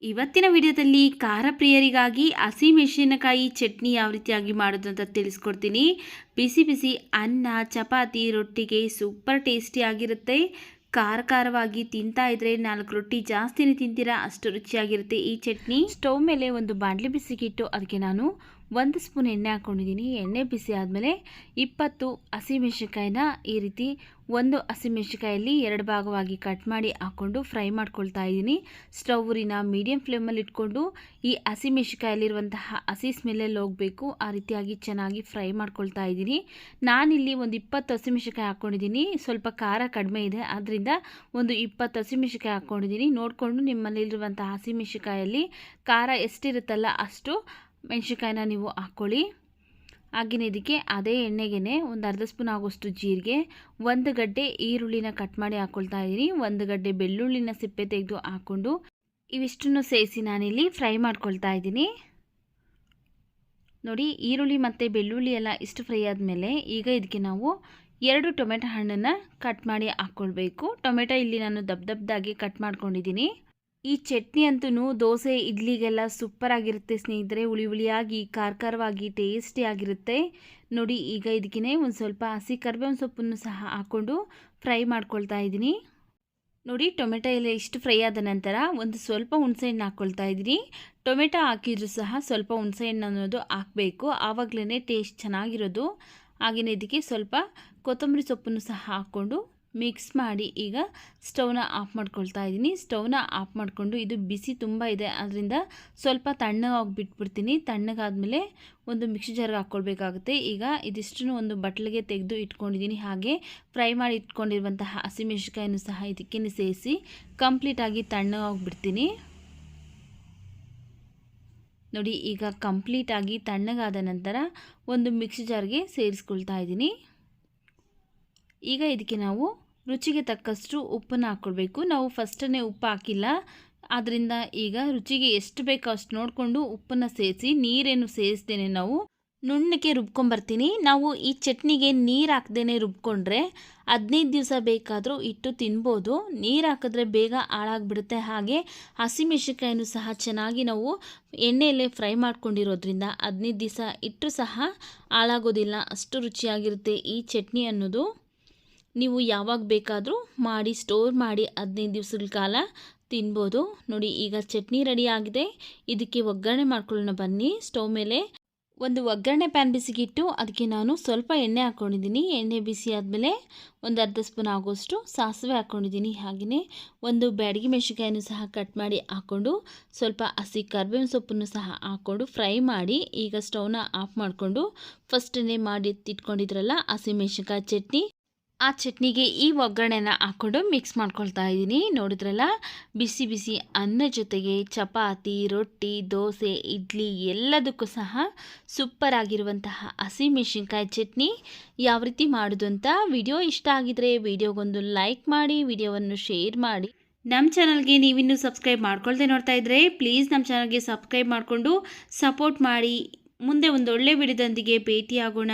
ಇವತ್ತಿನ ವಿಡಿಯೋದಲ್ಲಿ ಖಾರ ಪ್ರಿಯರಿಗಾಗಿ ಹಸಿಮೆಣಸಿನಕಾಯಿ ಚಟ್ನಿ ಯಾವ ರೀತಿಯಾಗಿ ಮಾಡೋದು ಅಂತ ತಿಳಿಸ್ಕೊಡ್ತೀನಿ. ಬಿಸಿ ಬಿಸಿ ಅನ್ನ ಚಪಾತಿ ರೊಟ್ಟಿಗೆ ಸೂಪರ್ ಟೇಸ್ಟಿ ಆಗಿರುತ್ತೆ. ಖಾರವಾಗಿ ತಿಂತಾ ಇದ್ರೆ 4 ರೊಟ್ಟಿ ಜಾಸ್ತಿನೇ ತಿಂತೀರಾ, ಅಷ್ಟು ರುಚಿಯಾಗಿರುತ್ತೆ ಈ ಚಟ್ನಿ. ಸ್ಟವ್ ಮೇಲೆ ಒಂದು ಬಾಣಲೆ ಬಿಸಿಗಿಟ್ಟು ಅದಕ್ಕೆ ನಾನು 1 ಸ್ಪೂನ್ ಎಣ್ಣೆ ಹಾಕ್ಕೊಂಡಿದ್ದೀನಿ. ಎಣ್ಣೆ ಬಿಸಿ ಆದಮೇಲೆ 20 ಹಸಿಮೆಣಸಿನಕಾಯಿನ ಈ ರೀತಿ ಒಂದು ಹಸಿಮೆಣಸಿನಕಾಯಲ್ಲಿ 2 ಭಾಗವಾಗಿ ಕಟ್ ಮಾಡಿ ಹಾಕ್ಕೊಂಡು ಫ್ರೈ ಮಾಡ್ಕೊಳ್ತಾ ಇದ್ದೀನಿ. ಸ್ಟವ್ನ ಮೀಡಿಯಂ ಫ್ಲೇಮಲ್ಲಿ ಇಟ್ಕೊಂಡು ಈ ಹಸಿಮೆಣಸಿನಕಾಯಲ್ಲಿರುವಂತಹ ಹಸಿ ಸ್ಮೆಲ್ಲೆಲ್ಲ ಹೋಗಬೇಕು, ಆ ರೀತಿಯಾಗಿ ಚೆನ್ನಾಗಿ ಫ್ರೈ ಮಾಡ್ಕೊಳ್ತಾ ಇದ್ದೀನಿ. ನಾನಿಲ್ಲಿ ಒಂದು 20 ಹಸಿಮೆಣಸಿನಕಾಯಿ ಹಾಕ್ಕೊಂಡಿದ್ದೀನಿ. ಸ್ವಲ್ಪ ಖಾರ ಕಡಿಮೆ ಇದೆ, ಆದ್ದರಿಂದ ಒಂದು 20 ಹಸಿಮೆಣಸಿನಕಾಯಿ ಹಾಕ್ಕೊಂಡಿದ್ದೀನಿ. ನೋಡಿಕೊಂಡು ನಿಮ್ಮಲ್ಲಿರುವಂತಹ ಹಸಿಮೆಣಸಿನಕಾಯಲ್ಲಿ ಖಾರ ಎಷ್ಟಿರುತ್ತಲ್ಲ ಅಷ್ಟು ಮೆಣಸಿನಕಾಯಿನ ನೀವು ಹಾಕ್ಕೊಳ್ಳಿ. ಹಾಗೆಯೇ ಇದಕ್ಕೆ ಅದೇ ಎಣ್ಣೆಗೆ ಒಂದು ಅರ್ಧ ಸ್ಪೂನ್ ಆಗೋಷ್ಟು ಜೀರಿಗೆ, 1 ಗಡ್ಡೆ ಈರುಳ್ಳಿನ ಕಟ್ ಮಾಡಿ ಹಾಕ್ಕೊಳ್ತಾ ಇದ್ದೀನಿ. 1 ಗಡ್ಡೆ ಬೆಳ್ಳುಳ್ಳಿನ ಸಿಪ್ಪೆ ತೆಗೆದು ಹಾಕ್ಕೊಂಡು ಇವಿಷ್ಟನ್ನು ಸೇರಿಸಿ ನಾನಿಲ್ಲಿ ಫ್ರೈ ಮಾಡ್ಕೊಳ್ತಾ ಇದ್ದೀನಿ. ನೋಡಿ, ಈರುಳ್ಳಿ ಮತ್ತು ಬೆಳ್ಳುಳ್ಳಿ ಎಲ್ಲ ಇಷ್ಟು ಫ್ರೈ ಆದಮೇಲೆ ಈಗ ಇದಕ್ಕೆ ನಾವು 2 ಟೊಮೆಟೊ ಹಣ್ಣನ್ನು ಕಟ್ ಮಾಡಿ ಹಾಕ್ಕೊಳ್ಬೇಕು. ಟೊಮೆಟೊ ಇಲ್ಲಿ ನಾನು ದಪ್ಪದಾಗಿ ಕಟ್ ಮಾಡ್ಕೊಂಡಿದ್ದೀನಿ. ಈ ಚಟ್ನಿ ಅಂತೂ ದೋಸೆ ಇಡ್ಲಿಗೆಲ್ಲ ಸೂಪರ್ ಆಗಿರುತ್ತೆ ಸ್ನೇಹಿತರೆ. ಹುಳಿಯಾಗಿ ಖಾರವಾಗಿ ಟೇಸ್ಟಿ ಆಗಿರುತ್ತೆ. ನೋಡಿ, ಈಗ ಇದಕ್ಕೆ ಒಂದು ಸ್ವಲ್ಪ ಹಸಿ ಕರಿಬೇವಿನ ಸೊಪ್ಪನ್ನು ಸಹ ಹಾಕ್ಕೊಂಡು ಫ್ರೈ ಮಾಡ್ಕೊಳ್ತಾ ಇದ್ದೀನಿ. ನೋಡಿ, ಟೊಮೆಟೊ ಎಲ್ಲ ಇಷ್ಟು ಫ್ರೈ ಆದ ನಂತರ ಒಂದು ಸ್ವಲ್ಪ ಹುಣಸೆಹಣ್ಣು ಹಾಕ್ಕೊಳ್ತಾ ಇದ್ದೀನಿ. ಟೊಮೆಟೊ ಹಾಕಿದ್ರೂ ಸಹ ಸ್ವಲ್ಪ ಹುಣಸೆಹಣ್ಣು ಅನ್ನೋದು ಹಾಕಬೇಕು, ಆವಾಗಲೇ ಟೇಸ್ಟ್ ಚೆನ್ನಾಗಿರೋದು. ಹಾಗೆಯೇ ಇದಕ್ಕೆ ಸ್ವಲ್ಪ ಕೊತ್ತಂಬರಿ ಸೊಪ್ಪನ್ನು ಸಹ ಹಾಕ್ಕೊಂಡು ಮಿಕ್ಸ್ ಮಾಡಿ ಈಗ ಸ್ಟವ್ನ ಆಫ್ ಮಾಡ್ಕೊಳ್ತಾ ಇದ್ದೀನಿ. ಸ್ಟವ್ನ ಆಫ್ ಮಾಡಿಕೊಂಡು ಇದು ಬಿಸಿ ತುಂಬ ಇದೆ, ಅದರಿಂದ ಸ್ವಲ್ಪ ತಣ್ಣಗಾಗಿ ಬಿಟ್ಬಿಡ್ತೀನಿ. ತಣ್ಣಗಾದ್ಮೇಲೆ ಒಂದು ಮಿಕ್ಸಿ ಜಾರ್ಗೆ ಹಾಕ್ಕೊಳ್ಬೇಕಾಗುತ್ತೆ. ಈಗ ಇದಿಷ್ಟನ್ನು ಒಂದು ಬಟ್ಲಿಗೆ ತೆಗೆದು ಇಟ್ಕೊಂಡಿದ್ದೀನಿ. ಹಾಗೆ ಫ್ರೈ ಮಾಡಿ ಇಟ್ಕೊಂಡಿರುವಂತಹ ಹಸಿಮೆಣಸಿನಕಾಯನ್ನು ಸಹ ಇದಕ್ಕೆ ಸೇರಿಸಿ ಕಂಪ್ಲೀಟಾಗಿ ತಣ್ಣಗಾಗಿ ಬಿಡ್ತೀನಿ. ನೋಡಿ, ಈಗ ಕಂಪ್ಲೀಟಾಗಿ ತಣ್ಣಗಾದ ನಂತರ ಒಂದು ಮಿಕ್ಸಿ ಜಾರ್ಗೆ ಸೇರಿಸ್ಕೊಳ್ತಾ ಇದ್ದೀನಿ. ಈಗ ಇದಕ್ಕೆ ನಾವು ರುಚಿಗೆ ತಕ್ಕಷ್ಟು ಉಪ್ಪನ್ನು ಹಾಕ್ಕೊಳ್ಬೇಕು. ನಾವು ಫಸ್ಟನ್ನೇ ಉಪ್ಪು ಹಾಕಿಲ್ಲ, ಆದ್ದರಿಂದ ಈಗ ರುಚಿಗೆ ಎಷ್ಟು ಬೇಕೋ ಅಷ್ಟು ನೋಡಿಕೊಂಡು ಉಪ್ಪನ್ನು ಸೇರಿಸಿ, ನೀರೇನು ಸೇರಿಸ್ದೇನೆ ನಾವು ನುಣ್ಣಗೆ ರುಬ್ಕೊಂಬರ್ತೀನಿ. ನಾವು ಈ ಚಟ್ನಿಗೆ ನೀರು ಹಾಕ್ದೇ ರುಬ್ಕೊಂಡ್ರೆ 15 ದಿವಸ ಬೇಕಾದರೂ ಇಟ್ಟು ತಿನ್ಬೋದು. ನೀರು ಹಾಕಿದ್ರೆ ಬೇಗ ಹಾಳಾಗಿಬಿಡುತ್ತೆ. ಹಾಗೆ ಹಸಿಮೆಣಸಿನಕಾಯಿನೂ ಸಹ ಚೆನ್ನಾಗಿ ನಾವು ಎಣ್ಣೆಯಲ್ಲೇ ಫ್ರೈ ಮಾಡ್ಕೊಂಡಿರೋದ್ರಿಂದ 15 ದಿವಸ ಇಟ್ಟರೂ ಸಹ ಹಾಳಾಗೋದಿಲ್ಲ, ಅಷ್ಟು ರುಚಿಯಾಗಿರುತ್ತೆ ಈ ಚಟ್ನಿ ಅನ್ನೋದು. ನೀವು ಯಾವಾಗ ಬೇಕಾದರೂ ಮಾಡಿ ಸ್ಟೋರ್ ಮಾಡಿ 15 ದಿವಸಗಳ ಕಾಲ ತಿನ್ಬೋದು. ನೋಡಿ, ಈಗ ಚಟ್ನಿ ರೆಡಿ ಆಗಿದೆ. ಇದಕ್ಕೆ ಒಗ್ಗರಣೆ ಮಾಡ್ಕೊಳ್ಳೋಣ ಬನ್ನಿ. ಸ್ಟವ್ ಮೇಲೆ ಒಂದು ಒಗ್ಗರಣೆ ಪ್ಯಾನ್ ಬಿಸಿಗಿಟ್ಟು ಅದಕ್ಕೆ ನಾನು ಸ್ವಲ್ಪ ಎಣ್ಣೆ ಹಾಕ್ಕೊಂಡಿದ್ದೀನಿ. ಎಣ್ಣೆ ಬಿಸಿ ಆದಮೇಲೆ ಒಂದು ಅರ್ಧ ಸ್ಪೂನ್ ಆಗೋಷ್ಟು ಸಾಸಿವೆ ಹಾಕ್ಕೊಂಡಿದ್ದೀನಿ. ಹಾಗೆಯೇ ಒಂದು ಬ್ಯಾಡಗಿ ಮೆಣಸಿನಕಾಯನ್ನು ಸಹ ಕಟ್ ಮಾಡಿ ಹಾಕ್ಕೊಂಡು ಸ್ವಲ್ಪ ಹಸಿ ಕರಿಬೇವಿನ ಸೊಪ್ಪನ್ನು ಸಹ ಹಾಕ್ಕೊಂಡು ಫ್ರೈ ಮಾಡಿ ಈಗ ಸ್ಟವ್ನ ಆಫ್ ಮಾಡಿಕೊಂಡು ಫಸ್ಟನ್ನೇ ಮಾಡಿ ಇಟ್ಕೊಂಡಿದ್ರಲ್ಲ ಹಸಿಮೆಣಸಿನಕಾಯಿ ಚಟ್ನಿ, ಆ ಚಟ್ನಿಗೆ ಈ ಒಗ್ಗರಣೆನ ಹಾಕ್ಕೊಂಡು ಮಿಕ್ಸ್ ಮಾಡ್ಕೊಳ್ತಾ ಇದ್ದೀನಿ. ನೋಡಿದ್ರಲ್ಲ, ಬಿಸಿ ಬಿಸಿ ಅನ್ನ ಜೊತೆಗೆ ಚಪಾತಿ ರೊಟ್ಟಿ ದೋಸೆ ಇಡ್ಲಿ ಎಲ್ಲದಕ್ಕೂ ಸಹ ಸೂಪರ್ ಆಗಿರುವಂತಹ ಹಸಿಮೆಣಸಿನಕಾಯಿ ಚಟ್ನಿ ಯಾವ ರೀತಿ ಮಾಡೋದು ಅಂತ. ವಿಡಿಯೋ ಇಷ್ಟ ಆಗಿದ್ರೆ ವಿಡಿಯೋಗೊಂದು ಲೈಕ್ ಮಾಡಿ, ವಿಡಿಯೋವನ್ನು ಶೇರ್ ಮಾಡಿ. ನಮ್ಮ ಚಾನಲ್ಗೆ ನೀವಿನ್ನೂ ಸಬ್ಸ್ಕ್ರೈಬ್ ಮಾಡ್ಕೊಳ್ದೆ ನೋಡ್ತಾ ಇದ್ದರೆ ಪ್ಲೀಸ್ ನಮ್ಮ ಚಾನಲ್ಗೆ ಸಬ್ಸ್ಕ್ರೈಬ್ ಮಾಡಿಕೊಂಡು ಸಪೋರ್ಟ್ ಮಾಡಿ. ಮುಂದೆ ಒಂದು ಒಳ್ಳೆ ವಿಡಿಯೋದೊಂದಿಗೆ ಭೇಟಿಯಾಗೋಣ.